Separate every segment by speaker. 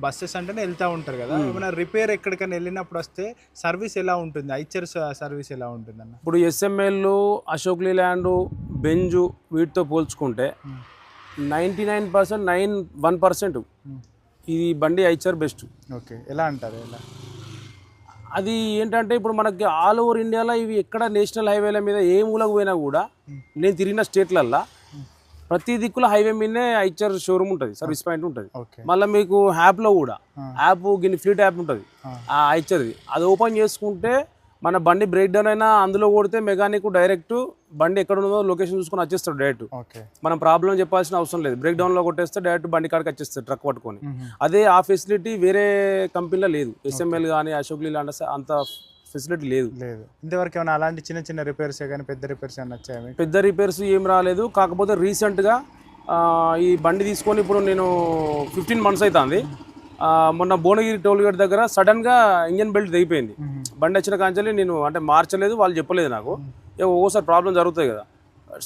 Speaker 1: Buses అంటేనే వెళ్తూ ఉంటారు కదా, ఏమైనా రిపేర్ ఎక్కడికైనా వెళ్ళినప్పుడు వస్తే సర్వీస్ ఎలా ఉంటుంది, ఐచర్ సర్వీస్ ఎలా ఉంటుంది అన్న?
Speaker 2: ఇప్పుడు ఎస్ఎంఎల్, అశోక్ లీలాండ్, బెంజు వీటితో పోల్చుకుంటే 99% ఇది బండి ఐచర్ బెస్ట్.
Speaker 1: ఓకే, ఎలా అంటారు ఎలా?
Speaker 2: అది ఏంటంటే ఇప్పుడు మనకి ఆల్ ఓవర్ ఇండియాలో ఇవి ఎక్కడ నేషనల్ హైవేల మీద ఏ మూలకు పోయినా కూడా నేను తిరిగిన స్టేట్లల్లో ప్రతి దిక్కుల హైవే మీదనే ఐచర్ షోరూమ్ ఉంటుంది, సర్వీస్ పాయింట్ ఉంటుంది.
Speaker 1: ఓకే.
Speaker 2: మళ్ళీ మీకు యాప్లో కూడా యాప్ ఫ్లీట్ యాప్ ఉంటుంది ఆ ఐచర్ది, అది ఓపెన్ చేసుకుంటే మన బండి బ్రేక్ డౌన్ అయినా అందులో కొడితే మెకానిక్ డైరెక్ట్ బండి ఎక్కడ ఉన్నదో లొకేషన్ చూసుకొని వచ్చేస్తాడు డైరెక్ట్.
Speaker 1: ఓకే.
Speaker 2: మనం ప్రాబ్లం చెప్పాల్సిన అవసరం లేదు, బ్రేక్ డౌన్లో కొట్టేస్తే డైరెక్ట్ బండి కాడికి వచ్చేస్తాడు ట్రక్ పట్టుకొని. అదే ఆ ఫెసిలిటీ వేరే కంపెనీలో లేదు, ఎస్ఎంఎల్ కానీ అశోక్ లీలాండ్ అంత ఫెసిలిటీ లేదు.
Speaker 1: లేదు ఇంతవరకు ఏమైనా అలాంటి చిన్న చిన్న రిపేర్స్ కానీ పెద్ద రిపేర్స్ ఏమైనా వచ్చాయి మీకు?
Speaker 2: పెద్ద రిపేర్స్ ఏం రాలేదు, కాకపోతే రీసెంట్గా ఈ బండి తీసుకొని ఇప్పుడు నేను 15 months అవుతుంది. మొన్న భువనగిరి టోల్ గేట్ దగ్గర సడన్గా ఇంజన్ బెల్ట్ తెగిపోయింది. బండి వచ్చిన కాంచెల్లి నేను అంటే మార్చలేదు, వాళ్ళు చెప్పలేదు నాకు, ఓసారి ప్రాబ్లం జరుగుతాయి కదా.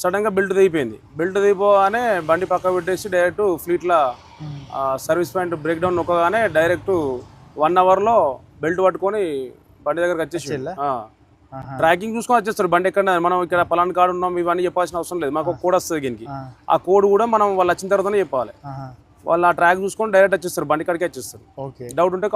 Speaker 2: సడన్గా బెల్ట్ తెగిపోయింది, బెల్ట్ తెగిపోగానే బండి పక్క పెట్టేసి డైరెక్ట్ ఫ్లీట్లో సర్వీస్ పాయింట్ బ్రేక్ డౌన్ నొక్కగానే డైరెక్ట్ 1 hourలో బెల్ట్ పట్టుకొని బండి దగ్గరకు వచ్చేసి ట్రాకింగ్ చూసుకొని వచ్చేస్తారు. బండి ఎక్కడ మనం ఇక్కడ పలానా కాడు ఉన్నాం ఇవన్నీ చెప్పాల్సిన అవసరం లేదు, మాకు ఒక కోడ్ వస్తుంది దీనికి. ఆ కోడ్ కూడా మనం వాళ్ళు వచ్చిన తర్వాతనే చెప్పాలి. వాళ్ళు ఆ ట్రాక్ చూసుకొని డైరెక్ట్ వచ్చేస్తారు, బండి కాడికి వచ్చేస్తారు.
Speaker 1: ఓకే.
Speaker 2: డౌట్ ఉంటే